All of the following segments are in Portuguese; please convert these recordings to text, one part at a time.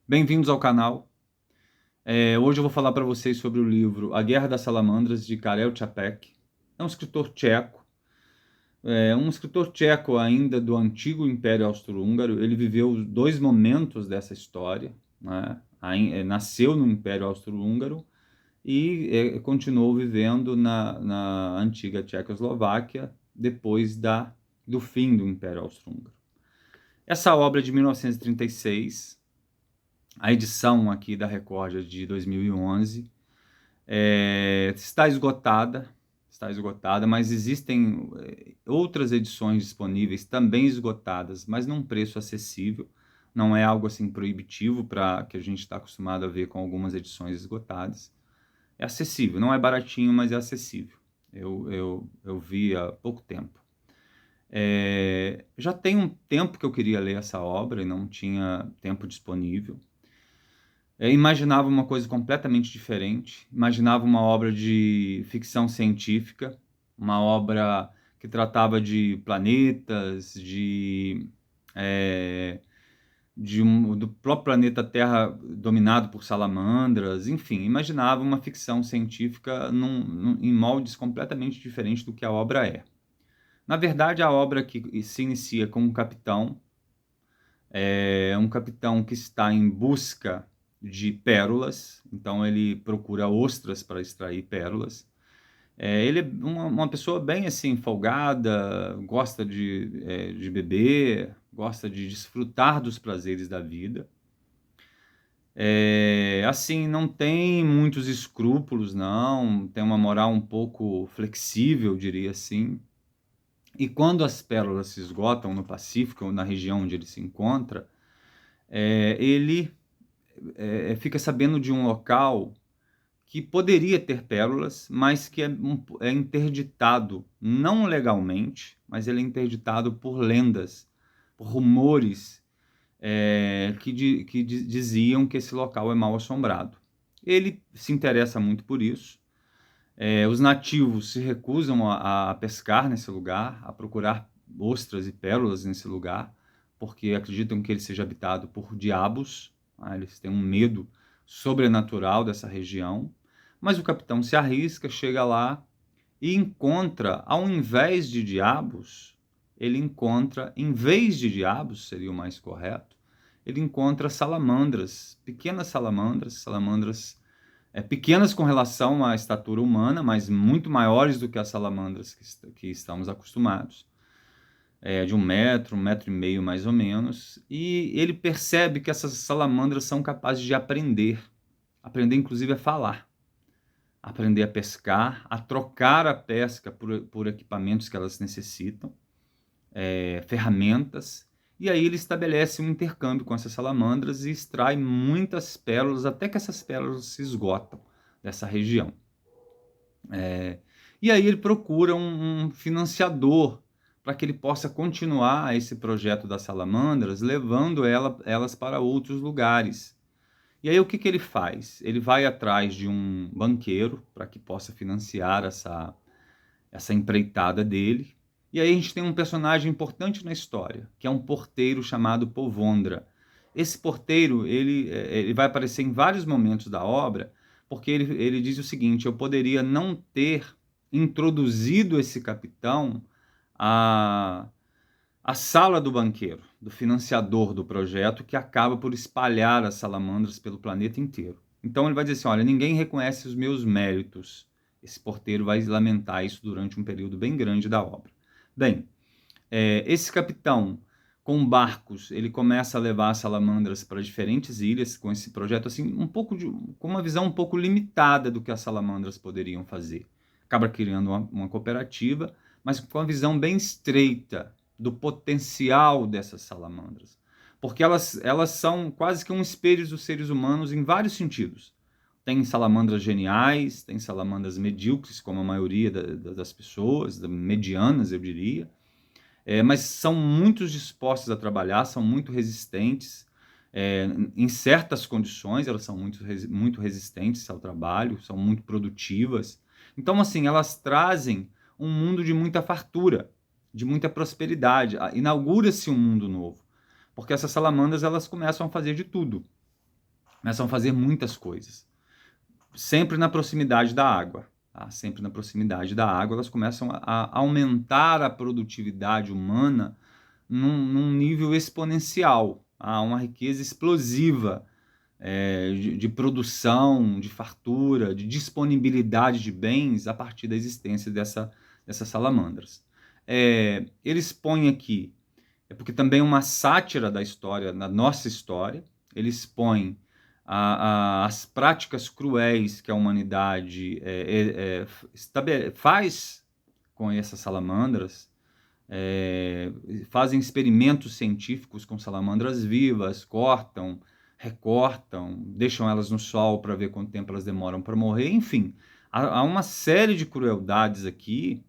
Bem-vindos ao canal. Hoje eu vou falar para vocês sobre o livro A Guerra das Salamandras, de Karel Čapek. É um escritor tcheco, ainda do antigo Império Austro-Húngaro. Ele viveu dois momentos dessa história, né? Nasceu no Império Austro-Húngaro e continuou vivendo na antiga Tchecoslováquia depois do fim do Império Austro-Húngaro. Essa obra é de 1936. A edição aqui da Record é de 2011. Está esgotada, mas existem outras edições disponíveis também esgotadas, mas num preço acessível. Não é algo assim proibitivo para que a gente está acostumado a ver com algumas edições esgotadas. É acessível, não é baratinho, mas é acessível. Eu vi há pouco tempo. Já tem um tempo que eu queria ler essa obra e não tinha tempo disponível. Imaginava uma coisa completamente diferente. Imaginava uma obra de ficção científica, uma obra que tratava de planetas, do próprio planeta Terra dominado por salamandras, enfim, imaginava uma ficção científica em moldes completamente diferentes do que a obra é. Na verdade, a obra que se inicia com um capitão que está em busca de pérolas, então ele procura ostras para extrair pérolas. Ele é uma pessoa bem assim, folgada, gosta de beber, gosta de desfrutar dos prazeres da vida. Assim, não tem muitos escrúpulos, não, tem uma moral um pouco flexível, diria assim. E quando as pérolas se esgotam no Pacífico, na região onde ele se encontra, ele fica sabendo de um local que poderia ter pérolas, mas que é interditado, não legalmente, mas ele é interditado por lendas, por rumores que diziam que esse local é mal assombrado. Ele se interessa muito por isso. Os nativos se recusam a pescar nesse lugar, a procurar ostras e pérolas nesse lugar, porque acreditam que ele seja habitado por diabos. Eles têm um medo sobrenatural dessa região. Mas o capitão se arrisca, chega lá e encontra, ao invés de diabos, em vez de diabos, seria o mais correto, ele encontra salamandras, pequenas salamandras pequenas com relação à estatura humana, mas muito maiores do que as salamandras que estamos acostumados. De 1 metro e meio mais ou menos. E ele percebe que essas salamandras são capazes de aprender inclusive a falar, aprender a pescar, a trocar a pesca por equipamentos que elas necessitam, ferramentas. E aí ele estabelece um intercâmbio com essas salamandras e extrai muitas pérolas, até que essas pérolas se esgotam dessa região. E aí ele procura um financiador para que ele possa continuar esse projeto das salamandras, levando elas para outros lugares. E aí o que ele faz? Ele vai atrás de um banqueiro para que possa financiar essa empreitada dele. E aí a gente tem um personagem importante na história, que é um porteiro chamado Povondra. Esse porteiro, ele vai aparecer em vários momentos da obra, porque ele diz o seguinte: eu poderia não ter introduzido esse capitão à sala do banqueiro, do financiador do projeto, que acaba por espalhar as salamandras pelo planeta inteiro. Então ele vai dizer assim: olha, ninguém reconhece os meus méritos. Esse porteiro vai lamentar isso durante um período bem grande da obra. Bem, esse capitão, com barcos, ele começa a levar as salamandras para diferentes ilhas com esse projeto, assim, com uma visão um pouco limitada do que as salamandras poderiam fazer. Acaba criando uma cooperativa, mas com uma visão bem estreita do potencial dessas salamandras. Porque elas são quase que um espelho dos seres humanos em vários sentidos. Tem salamandras geniais, tem salamandras medíocres, como a maioria das pessoas, medianas, eu diria. Mas são muito dispostas a trabalhar, são muito resistentes. Em certas condições, elas são muito resistentes ao trabalho, são muito produtivas. Então, assim, elas trazem um mundo de muita fartura, de muita prosperidade. Inaugura-se um mundo novo, porque essas salamandras elas começam a fazer de tudo. começam a fazer muitas coisas, sempre na proximidade da água. Tá? Sempre na proximidade da água, elas começam a aumentar a produtividade humana num nível exponencial, há uma riqueza explosiva de produção, de fartura, de disponibilidade de bens a partir da existência dessas salamandras. Eles põem aqui, porque também é uma sátira da história, da nossa história, eles põem as práticas cruéis que a humanidade faz com essas salamandras, fazem experimentos científicos com salamandras vivas, cortam, recortam, deixam elas no sol para ver quanto tempo elas demoram para morrer, enfim, há uma série de crueldades aqui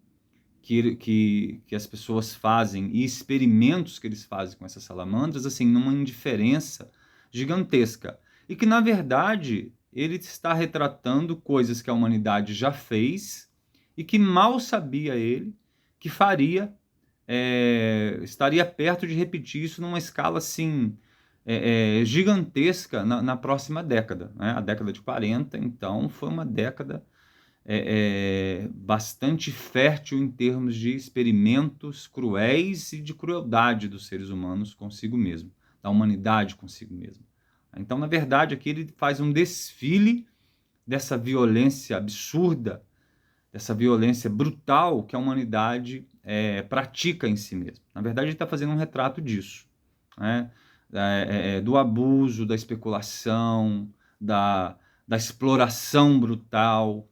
que as pessoas fazem e experimentos que eles fazem com essas salamandras, assim, numa indiferença gigantesca. E que, na verdade, ele está retratando coisas que a humanidade já fez e que mal sabia ele que faria, estaria perto de repetir isso numa escala, assim, gigantesca na próxima década. Né? A década de 40, então, foi uma década bastante fértil em termos de experimentos cruéis e de crueldade dos seres humanos consigo mesmo, da humanidade consigo mesmo. Então, na verdade, aqui ele faz um desfile dessa violência absurda, dessa violência brutal que a humanidade pratica em si mesma. Na verdade, ele está fazendo um retrato disso, né? Do abuso, da especulação, da exploração brutal,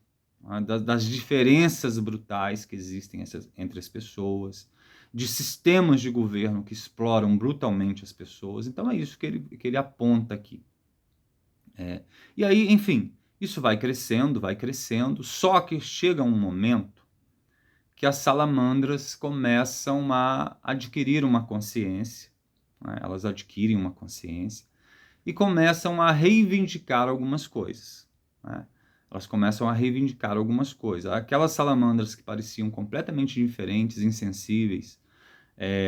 das diferenças brutais que existem entre as pessoas, de sistemas de governo que exploram brutalmente as pessoas. Então é isso que ele aponta aqui. E aí, enfim, isso vai crescendo, só que chega um momento que as salamandras começam a adquirir uma consciência, né? Elas adquirem uma consciência e começam a reivindicar algumas coisas, né? Elas começam a reivindicar algumas coisas. Aquelas salamandras que pareciam completamente diferentes, insensíveis,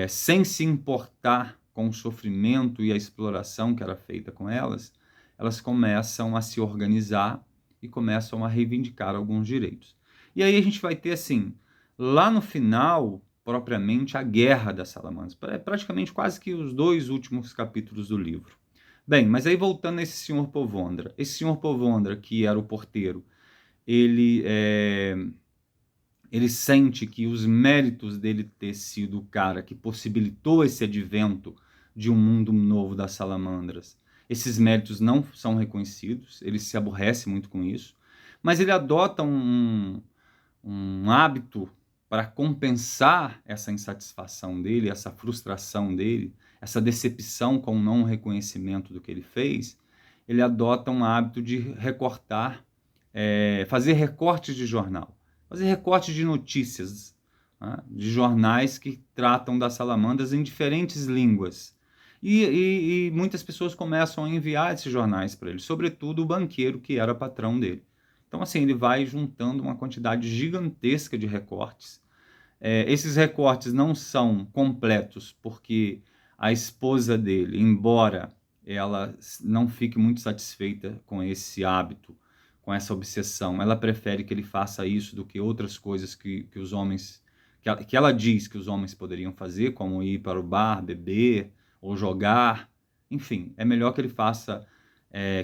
sem se importar com o sofrimento e a exploração que era feita com elas, elas começam a se organizar e começam a reivindicar alguns direitos. E aí a gente vai ter, assim, lá no final, propriamente, a guerra das salamandras. Praticamente quase que os 2 últimos capítulos do livro. Bem, mas aí voltando a esse senhor Povondra. Esse senhor Povondra, que era o porteiro, ele sente que os méritos dele ter sido o cara que possibilitou esse advento de um mundo novo das salamandras, esses méritos não são reconhecidos, ele se aborrece muito com isso, mas ele adota um hábito para compensar essa insatisfação dele, essa frustração dele, essa decepção com o não reconhecimento do que ele fez. Ele adota um hábito de recortar, fazer recortes de jornal, fazer recortes de notícias, né, de jornais que tratam das salamandras em diferentes línguas. E muitas pessoas começam a enviar esses jornais para ele, sobretudo o banqueiro que era patrão dele. Então, assim, ele vai juntando uma quantidade gigantesca de recortes. Esses recortes não são completos, porque a esposa dele, embora ela não fique muito satisfeita com esse hábito, com essa obsessão, ela prefere que ele faça isso do que outras coisas que os homens, que ela diz que os homens poderiam fazer, como ir para o bar, beber ou jogar. Enfim, é melhor que ele faça,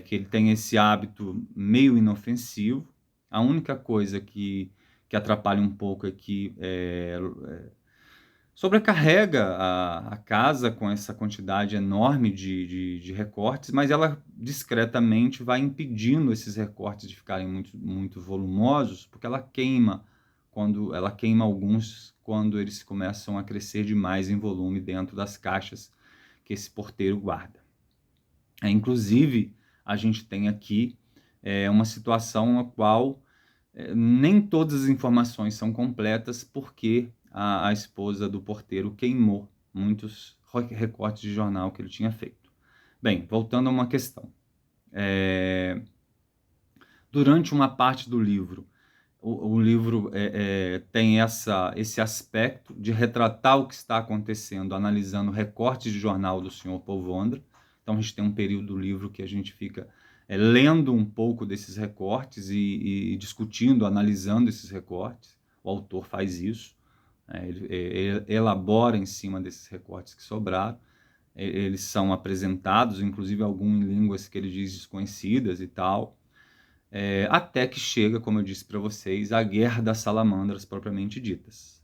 que ele tenha esse hábito meio inofensivo. A única coisa que atrapalha um pouco é que sobrecarrega a casa com essa quantidade enorme de recortes, mas ela discretamente vai impedindo esses recortes de ficarem muito, muito volumosos, porque ela queima alguns quando eles começam a crescer demais em volume dentro das caixas que esse porteiro guarda. Inclusive, a gente tem aqui uma situação na qual nem todas as informações são completas, porque a esposa do porteiro queimou muitos recortes de jornal que ele tinha feito. Bem, voltando a uma questão. Durante uma parte do livro, o livro tem esse aspecto de retratar o que está acontecendo, analisando recortes de jornal do Sr. Povondra. Então, a gente tem um período do livro que a gente fica lendo um pouco desses recortes e discutindo, analisando esses recortes. O autor faz isso, ele elabora em cima desses recortes que sobraram. Eles são apresentados, inclusive alguns em línguas que ele diz desconhecidas e tal, até que chega, como eu disse para vocês, a Guerra das Salamandras propriamente ditas.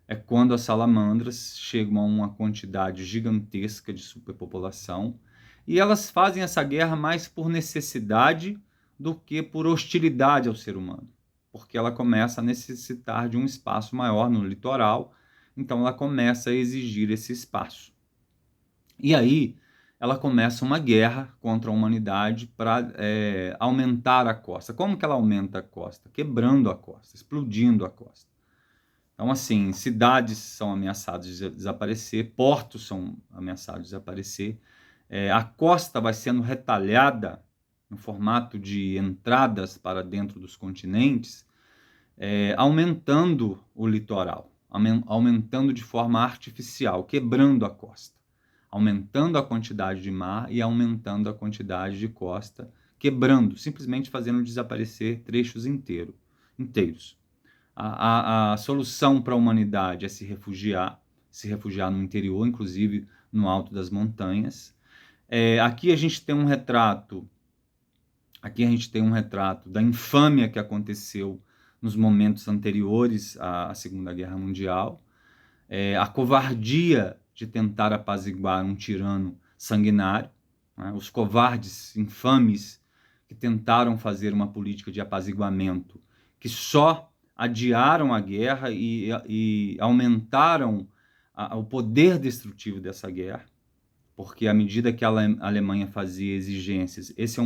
É quando as salamandras chegam a uma quantidade gigantesca de superpopulação, e elas fazem essa guerra mais por necessidade do que por hostilidade ao ser humano, porque ela começa a necessitar de um espaço maior no litoral, então ela começa a exigir esse espaço. E aí ela começa uma guerra contra a humanidade para aumentar a costa. Como que ela aumenta a costa? Quebrando a costa, explodindo a costa. Então, assim, cidades são ameaçadas de desaparecer, portos são ameaçados de desaparecer, a costa vai sendo retalhada no formato de entradas para dentro dos continentes, aumentando o litoral, aumentando de forma artificial, quebrando a costa, aumentando a quantidade de mar e aumentando a quantidade de costa, quebrando, simplesmente fazendo desaparecer trechos inteiros. A solução para a humanidade é se refugiar no interior, inclusive no alto das montanhas. Aqui a gente tem um retrato da infâmia que aconteceu nos momentos anteriores à Segunda Guerra Mundial, a covardia de tentar apaziguar um tirano sanguinário, né? Os covardes infames que tentaram fazer uma política de apaziguamento, que só adiaram a guerra e aumentaram o poder destrutivo dessa guerra, porque à medida que a Alemanha fazia exigências, esse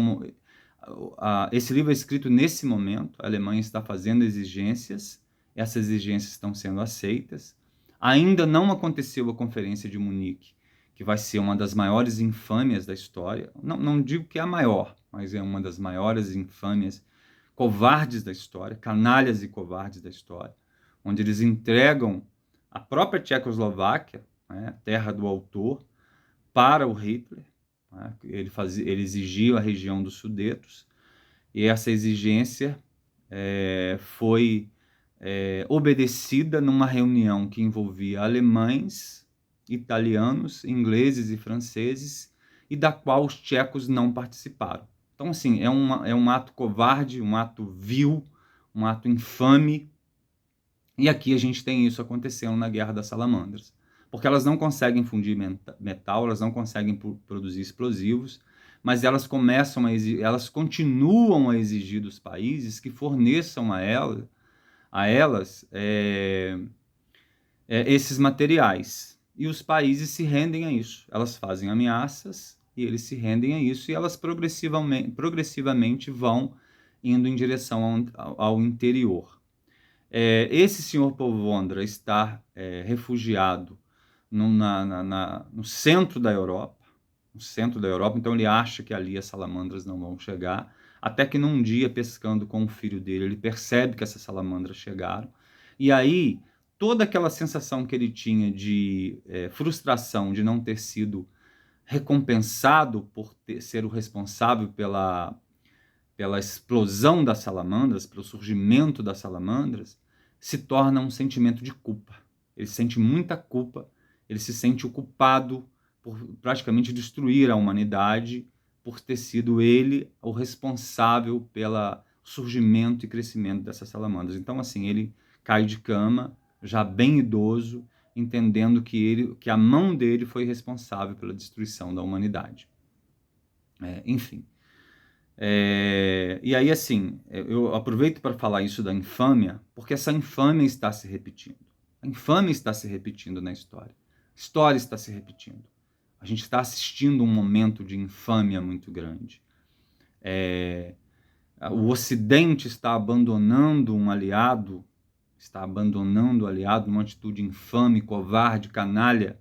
livro é escrito nesse momento, a Alemanha está fazendo exigências, essas exigências estão sendo aceitas. Ainda não aconteceu a Conferência de Munique, que vai ser uma das maiores infâmias da história. Não digo que é a maior, mas é uma das maiores infâmias, covardes da história, canalhas e covardes da história, onde eles entregam a própria Tchecoslováquia, né, terra do autor, para o Hitler. Né, ele exigia a região dos Sudetos, e essa exigência foi obedecida numa reunião que envolvia alemães, italianos, ingleses e franceses, e da qual os tchecos não participaram. Então, assim, é um ato covarde, um ato vil, um ato infame, e aqui a gente tem isso acontecendo na Guerra das Salamandras, porque elas não conseguem fundir metal, elas não conseguem produzir explosivos, mas elas continuam a exigir dos países que forneçam a elas esses materiais. E os países se rendem a isso. Elas fazem ameaças e eles se rendem a isso, e elas progressivamente vão indo em direção ao interior. Esse senhor Povondra está refugiado no centro da Europa, então ele acha que ali as salamandras não vão chegar, até que num dia, pescando com o filho dele, ele percebe que essas salamandras chegaram, e aí toda aquela sensação que ele tinha de frustração de não ter sido recompensado por ser o responsável pela explosão das salamandras, pelo surgimento das salamandras, se torna um sentimento de culpa. Ele sente muita culpa, ele se sente o culpado por praticamente destruir a humanidade, por ter sido ele o responsável pelo surgimento e crescimento dessas salamandras. Então, assim, ele cai de cama, já bem idoso, entendendo que a mão dele foi responsável pela destruição da humanidade. Enfim. E aí, assim, eu aproveito para falar isso da infâmia, porque essa infâmia está se repetindo. A infâmia está se repetindo na história. A história está se repetindo. A gente está assistindo um momento de infâmia muito grande. O Ocidente está abandonando um aliado, numa atitude infame, covarde, canalha,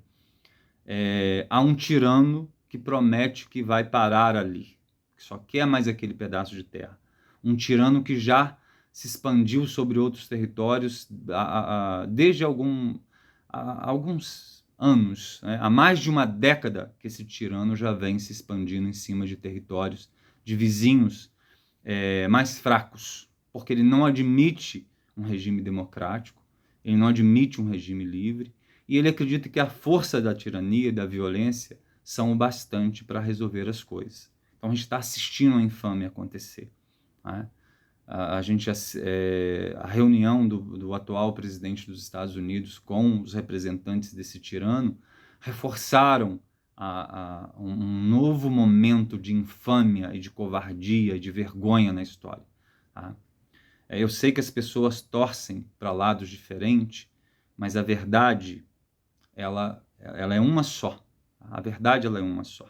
a um tirano que promete que vai parar ali, que só quer mais aquele pedaço de terra. Um tirano que já se expandiu sobre outros territórios desde alguns anos, né? Há mais de uma década que esse tirano já vem se expandindo em cima de territórios de vizinhos mais fracos, porque ele não admite um regime democrático, ele não admite um regime livre, e ele acredita que a força da tirania e da violência são o bastante para resolver as coisas. Então a gente está assistindo a infâmia acontecer. Né? A reunião do atual presidente dos Estados Unidos com os representantes desse tirano reforçaram um novo momento de infâmia e de covardia e de vergonha na história. Tá? Eu sei que as pessoas torcem para lados diferentes, mas a verdade ela é uma só. A verdade ela é uma só.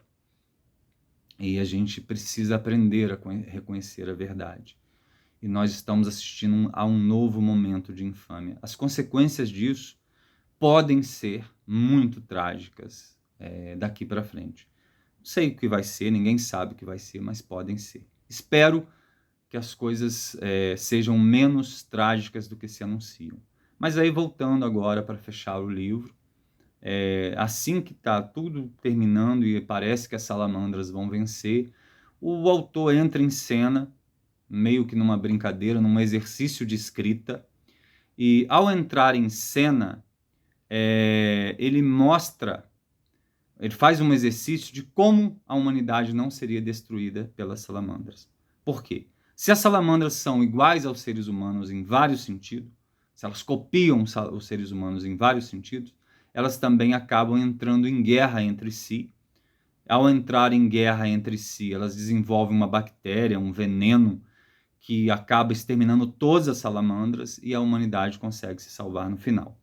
E a gente precisa aprender a reconhecer a verdade. E nós estamos assistindo a um novo momento de infâmia. As consequências disso podem ser muito trágicas daqui para frente. Não sei o que vai ser, ninguém sabe o que vai ser, mas podem ser. Espero que as coisas sejam menos trágicas do que se anunciam. Mas aí, voltando agora para fechar o livro, assim que está tudo terminando e parece que as salamandras vão vencer, o autor entra em cena, meio que numa brincadeira, num exercício de escrita, e ao entrar em cena, ele faz um exercício de como a humanidade não seria destruída pelas salamandras. Por quê? Se as salamandras são iguais aos seres humanos em vários sentidos, se elas copiam os seres humanos em vários sentidos, elas também acabam entrando em guerra entre si. Ao entrar em guerra entre si, elas desenvolvem uma bactéria, um veneno, que acaba exterminando todas as salamandras e a humanidade consegue se salvar no final.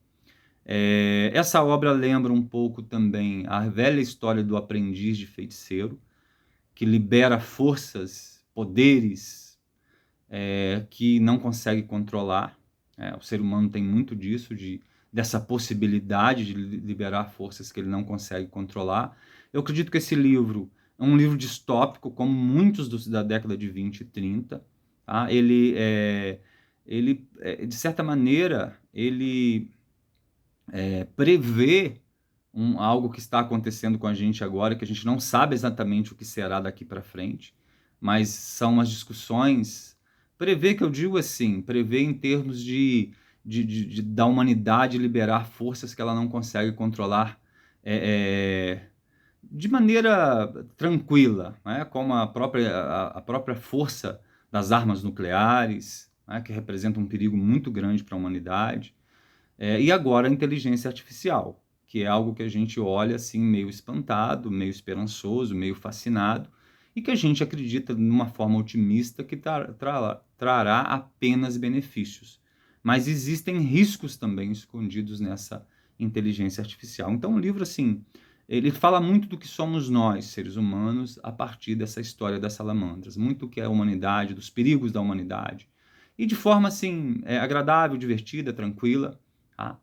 Essa obra lembra um pouco também a velha história do aprendiz de feiticeiro, que libera forças, poderes que não consegue controlar. O ser humano tem muito disso, dessa possibilidade de liberar forças que ele não consegue controlar. Eu acredito que esse livro é um livro distópico, como muitos da década de 20 e 30. Tá? Ele, de certa maneira, ele prevê algo que está acontecendo com a gente agora, que a gente não sabe exatamente o que será daqui para frente, mas são umas discussões. Prevê, que eu digo assim, prevê em termos da humanidade liberar forças que ela não consegue controlar de maneira tranquila, né? Como a própria força das armas nucleares, né? Que representa um perigo muito grande para a humanidade. E agora a inteligência artificial, que é algo que a gente olha assim meio espantado, meio esperançoso, meio fascinado, e que a gente acredita numa forma otimista que trará apenas benefícios. Mas existem riscos também escondidos nessa inteligência artificial. Então o livro, assim, ele fala muito do que somos nós, seres humanos, a partir dessa história das salamandras, muito do que é a humanidade, dos perigos da humanidade, e de forma assim agradável, divertida, tranquila. Tá?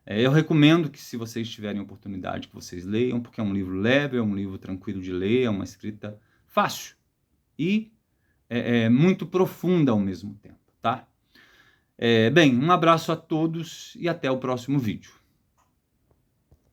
Eu recomendo que, se vocês tiverem oportunidade, que vocês leiam, porque é um livro leve, é um livro tranquilo de ler, é uma escrita fácil e muito profunda ao mesmo tempo. Tá? Bem, um abraço a todos e até o próximo vídeo.